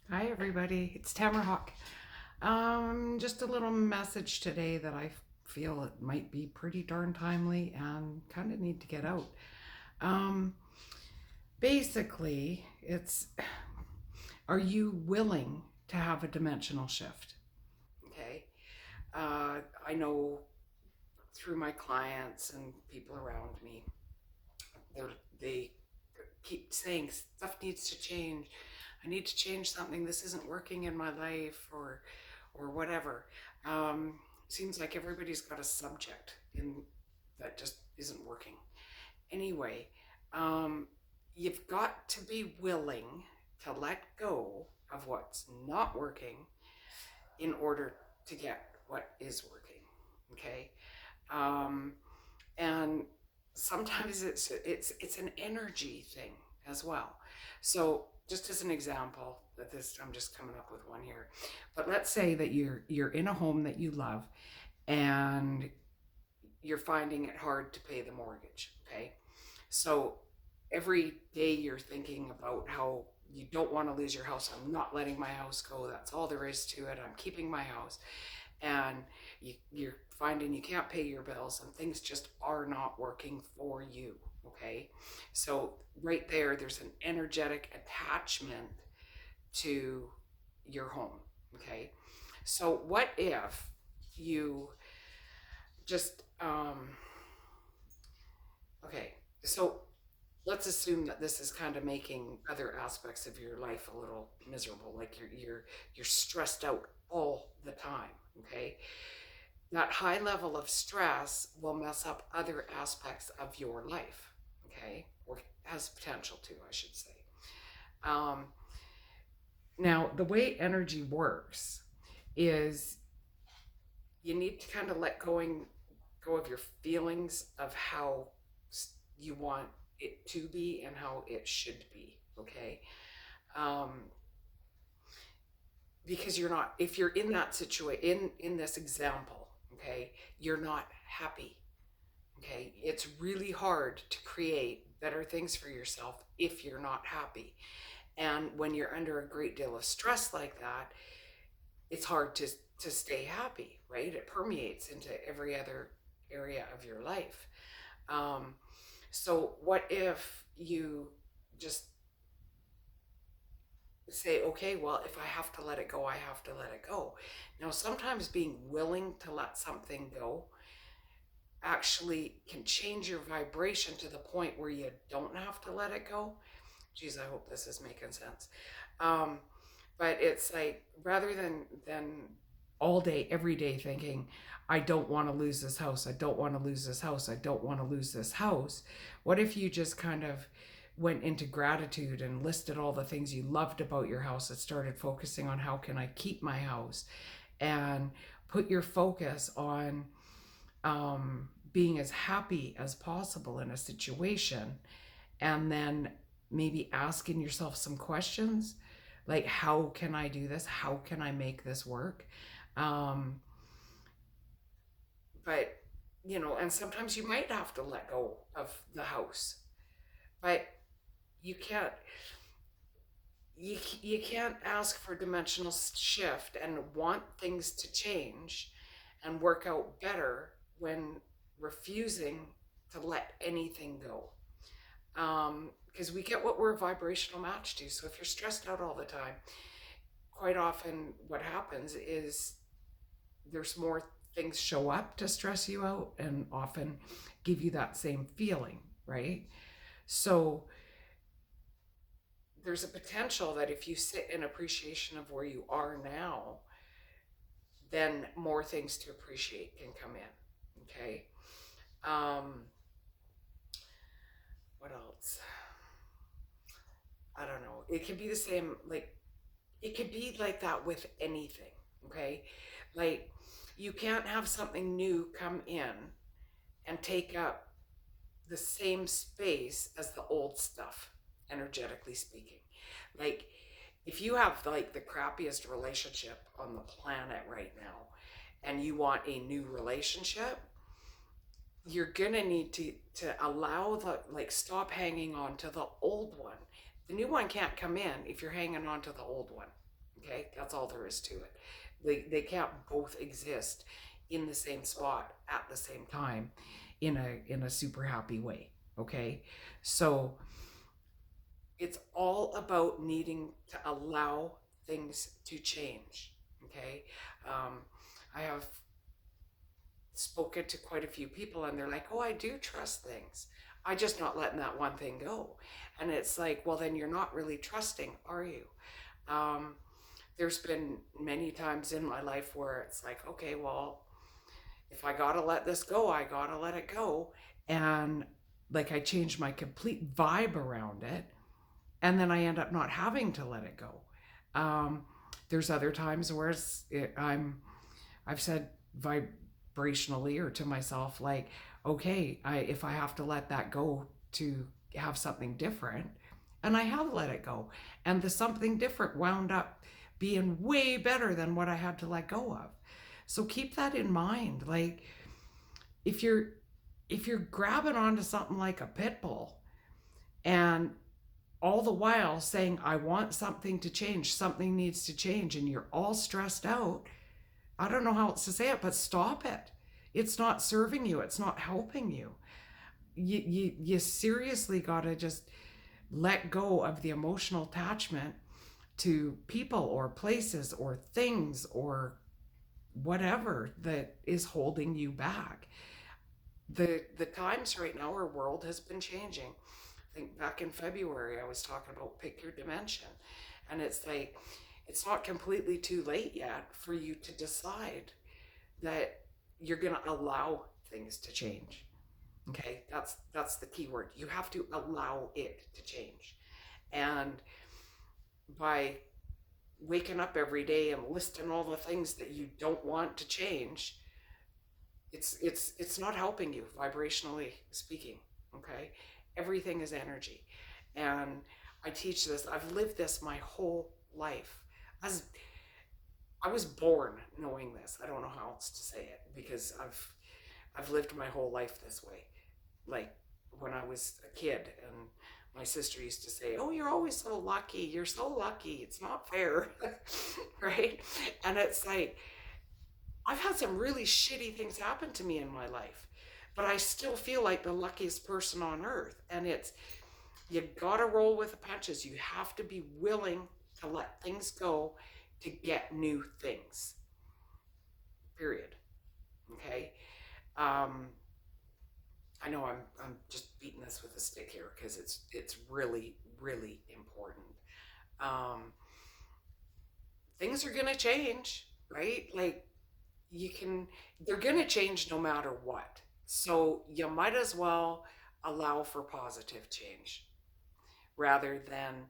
Hi, everybody. It's Tamara Hawk. Just a little message today that I feel it might be pretty darn timely and kind of need to get out. Um, Basically, it's are you willing to have a dimensional shift? Okay. I know through my clients and people around me, they keep saying stuff needs to change. I need to change something. This isn't working in my life, or whatever. Seems like everybody's got a subject in that just isn't working. Anyway, um, you've got to be willing to let go of what's not working in order to get what is working. Okay, um, and sometimes it's an energy thing as well. So just as an example, that this I'm just coming up with one here, but let's say that you're in a home that you love and you're finding it hard to pay the mortgage. Okay, so every day you're thinking about how you don't want to lose your house. I'm not letting my house go. That's all there is to it. I'm keeping my house. And you're finding you can't pay your bills and things just are not working for you. Okay. So, right there's an energetic attachment to your home. Okay. So, what if you just, okay. So, let's assume that this is kind of making other aspects of your life a little miserable, like you're stressed out all the time. Okay, that high level of stress will mess up other aspects of your life. Okay, or has potential to, I should say. um, Now the way energy works is you need to kind of let go of your feelings of how you want it to be and how it should be. Okay, um, because you're not, if you're in that situation, in this example, okay, you're not happy. Okay, it's really hard to create better things for yourself if you're not happy. And when you're under a great deal of stress like that, it's hard to stay happy, right? It permeates into every other area of your life. Um, so what if you just say, okay, well, if I have to let it go, I have to let it go. Now, sometimes being willing to let something go actually can change your vibration to the point where you don't have to let it go. Geez, I hope this is making sense. Um, but it's like rather than all day, every day thinking, I don't want to lose this house. I don't want to lose this house. I don't want to lose this house. What if you just kind of went into gratitude and listed all the things you loved about your house and started focusing on how can I keep my house and put your focus on being as happy as possible in a situation, and then maybe asking yourself some questions like, how can I do this? How can I make this work? Um, but, and sometimes you might have to let go of the house, but you can't. You can't ask for dimensional shift and want things to change and work out better when refusing to let anything go. Because we get what we're a vibrational match to. So if you're stressed out all the time, quite often what happens is there's more things show up to stress you out and often give you that same feeling, right? So there's a potential that if you sit in appreciation of where you are now, then more things to appreciate can come in. Okay. Um, what else? I don't know. It could be the same, like, it could be like that with anything. Okay. Like, you can't have something new come in and take up the same space as the old stuff, energetically speaking. Like, if you have like the crappiest relationship on the planet right now and you want a new relationship, you're gonna need to allow the, like, stop hanging on to the old one. The new one can't come in if you're hanging on to the old one. Okay, that's all there is to it. They can't both exist in the same spot at the same time in a super happy way. Okay, so it's all about needing to allow things to change. Okay, um, I have spoken to quite a few people and they're like, oh, I do trust things. I just not letting that one thing go. And it's like, well, then you're not really trusting, are you? Um, there's been many times in my life where it's like, okay, well, if I gotta let this go, I gotta let it go. And like I changed my complete vibe around it. And then I end up not having to let it go. Um, there's other times where I've said vibrationally or to myself, like, okay, if I have to let that go to have something different, and I have let it go, and the something different wound up being way better than what I had to let go of. So keep that in mind. Like if you're if you're grabbing onto something like a pit bull and all the while saying, I want something to change, something needs to change, and you're all stressed out, I don't know how else to say it, but stop it. It's not serving you, it's not helping you. You seriously got to just let go of the emotional attachment to people or places or things or whatever that is holding you back. The times right now, our world has been changing. I think back in February I was talking about pick your dimension, and it's like it's not completely too late yet for you to decide that you're going to allow things to change. Okay, that's the key word. You have to allow it to change. And by waking up every day and listing all the things that you don't want to change, it's not helping you vibrationally speaking. Okay, everything is energy, and I teach this. I've lived this my whole life. As I was born knowing this. I don't know how else to say it because I've lived my whole life this way. Like when I was a kid and my sister used to say, "Oh, you're always so lucky. You're so lucky. It's not fair." Right? And it's like I've had some really shitty things happen to me in my life, but I still feel like the luckiest person on earth. And it's you got to roll with the punches. You have to be willing to let things go to get new things. Period. Okay. Um, I know I'm just beating this with a stick here because it's really really important. Um, things are gonna change, right? Like you can, they're gonna change no matter what. So you might as well allow for positive change rather than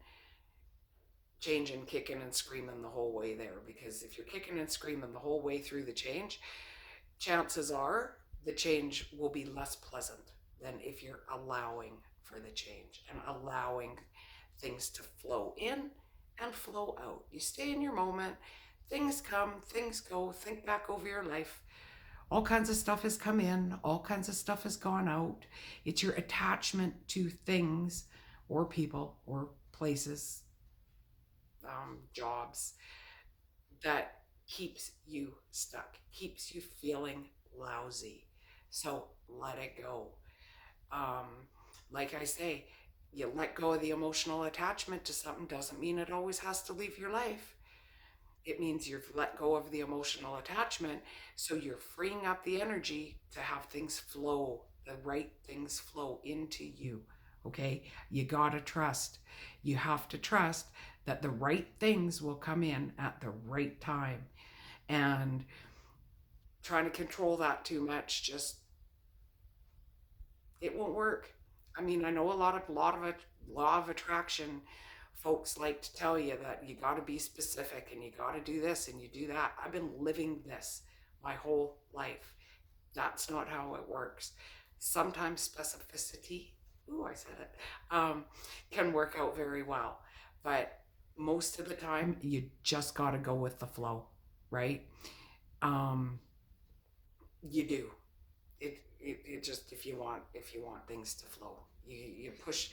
changing, kicking and screaming the whole way there. Because if you're kicking and screaming the whole way through the change, chances are the change will be less pleasant than if you're allowing for the change and allowing things to flow in and flow out. You stay in your moment, things come, things go, think back over your life. All kinds of stuff has come in, all kinds of stuff has gone out. It's your attachment to things or people or places, jobs that keeps you stuck, keeps you feeling lousy. So let it go. Um, like I say, you let go of the emotional attachment to something doesn't mean it always has to leave your life. It means you've let go of the emotional attachment, so you're freeing up the energy to have things flow, the right things flow into you. Okay? You gotta trust. You have to trust that the right things will come in at the right time. And trying to control that too much just it won't work. I mean, I know a lot of law of attraction folks like to tell you that you got to be specific and you got to do this and you do that. I've been living this my whole life. That's not how it works. Sometimes specificity, ooh, I said it, can work out very well, but most of the time you just got to go with the flow, right? Um, you do it just if you want things to flow, you push,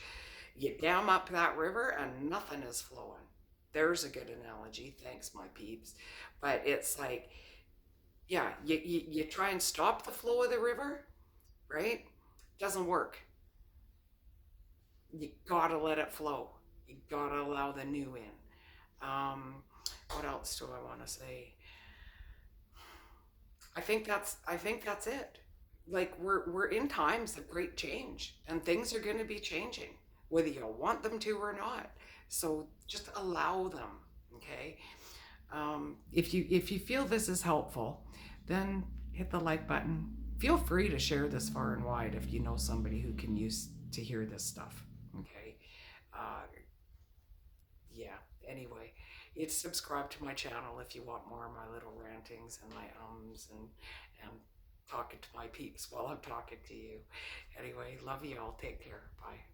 you dam up that river and nothing is flowing. There's a good analogy. Thanks, my peeps. But it's like, yeah, you try and stop the flow of the river, right? Doesn't work. You gotta let it flow. You gotta allow the new in. What else do I want to say? I think that's it. Like we're in times of great change, and things are going to be changing, whether you want them to or not. So just allow them. Okay. If you feel this is helpful, then hit the like button. Feel free to share this far and wide if you know somebody who can use to hear this stuff. Okay. Uh, yeah. Anyway, it's subscribe to my channel if you want more of my little rantings and my and talking to my peeps while I'm talking to you. Anyway, love you all. Take care. Bye.